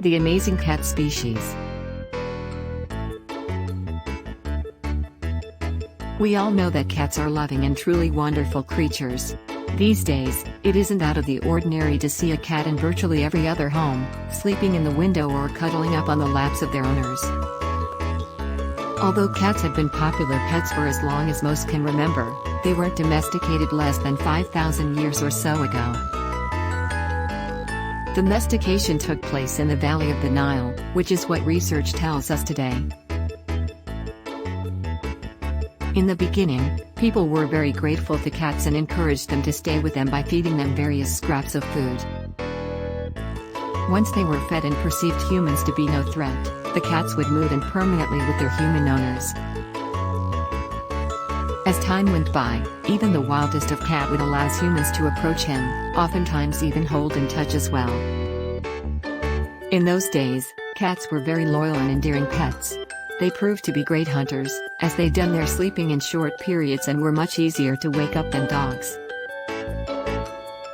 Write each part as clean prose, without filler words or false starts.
The amazing cat species. We all know that cats are loving and truly wonderful creatures. These days, it isn't out of the ordinary to see a cat in virtually every other home, sleeping in the window or cuddling up on the laps of their owners. Although cats have been popular pets for as long as most can remember, they weren't domesticated less than 5,000 years or so ago. Domestication took place in the valley of the Nile, which is what research tells us today. In the beginning, people were very grateful to cats and encouraged them to stay with them by feeding them various scraps of food. Once they were fed and perceived humans to be no threat, the cats would move in permanently with their human owners. As time went by, even the wildest of cat would allow humans to approach him, oftentimes even hold and touch as well. In those days, cats were very loyal and endearing pets. They proved to be great hunters, as they'd done their sleeping in short periods and were much easier to wake up than dogs.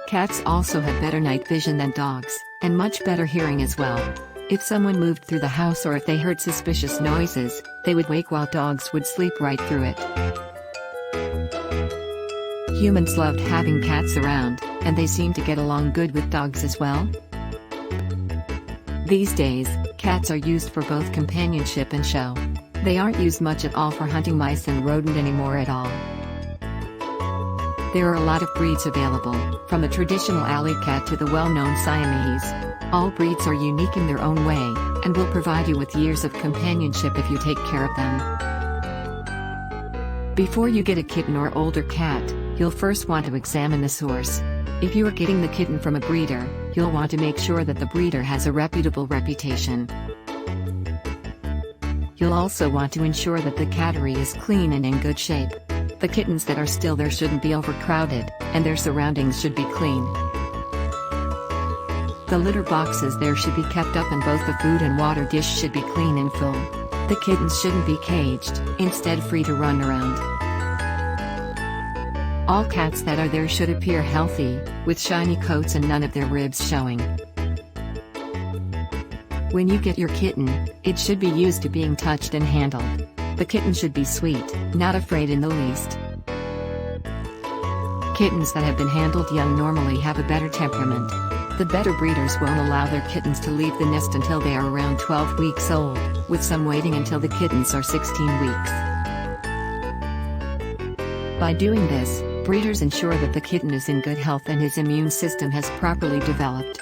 Cats also had better night vision than dogs, and much better hearing as well. If someone moved through the house or if they heard suspicious noises, they would wake while dogs would sleep right through it. Humans loved having cats around, and they seemed to get along good with dogs as well. These days, cats are used for both companionship and show. They aren't used much at all for hunting mice and rodent anymore at all. There are a lot of breeds available, from the traditional alley cat to the well-known Siamese. All breeds are unique in their own way, and will provide you with years of companionship if you take care of them. Before you get a kitten or older cat, you'll first want to examine the source. If you are getting the kitten from a breeder, you'll want to make sure that the breeder has a reputable reputation. You'll also want to ensure that the cattery is clean and in good shape. The kittens that are still there shouldn't be overcrowded, and their surroundings should be clean. The litter boxes there should be kept up and both the food and water dish should be clean and full. The kittens shouldn't be caged, instead free to run around. All cats that are there should appear healthy, with shiny coats and none of their ribs showing. When you get your kitten, it should be used to being touched and handled. The kitten should be sweet, not afraid in the least. Kittens that have been handled young normally have a better temperament. The better breeders won't allow their kittens to leave the nest until they are around 12 weeks old, with some waiting until the kittens are 16 weeks. By doing this, breeders ensure that the kitten is in good health and his immune system has properly developed.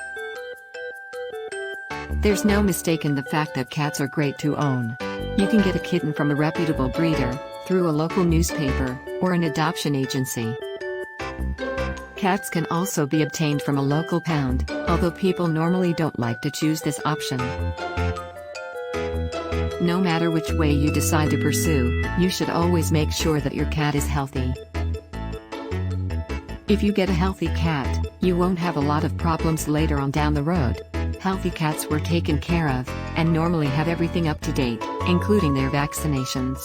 There's no mistaking the fact that cats are great to own. You can get a kitten from a reputable breeder, through a local newspaper, or an adoption agency. Cats can also be obtained from a local pound, although people normally don't like to choose this option. No matter which way you decide to pursue, you should always make sure that your cat is healthy. If you get a healthy cat, you won't have a lot of problems later on down the road. Healthy cats were taken care of, and normally have everything up to date, including their vaccinations.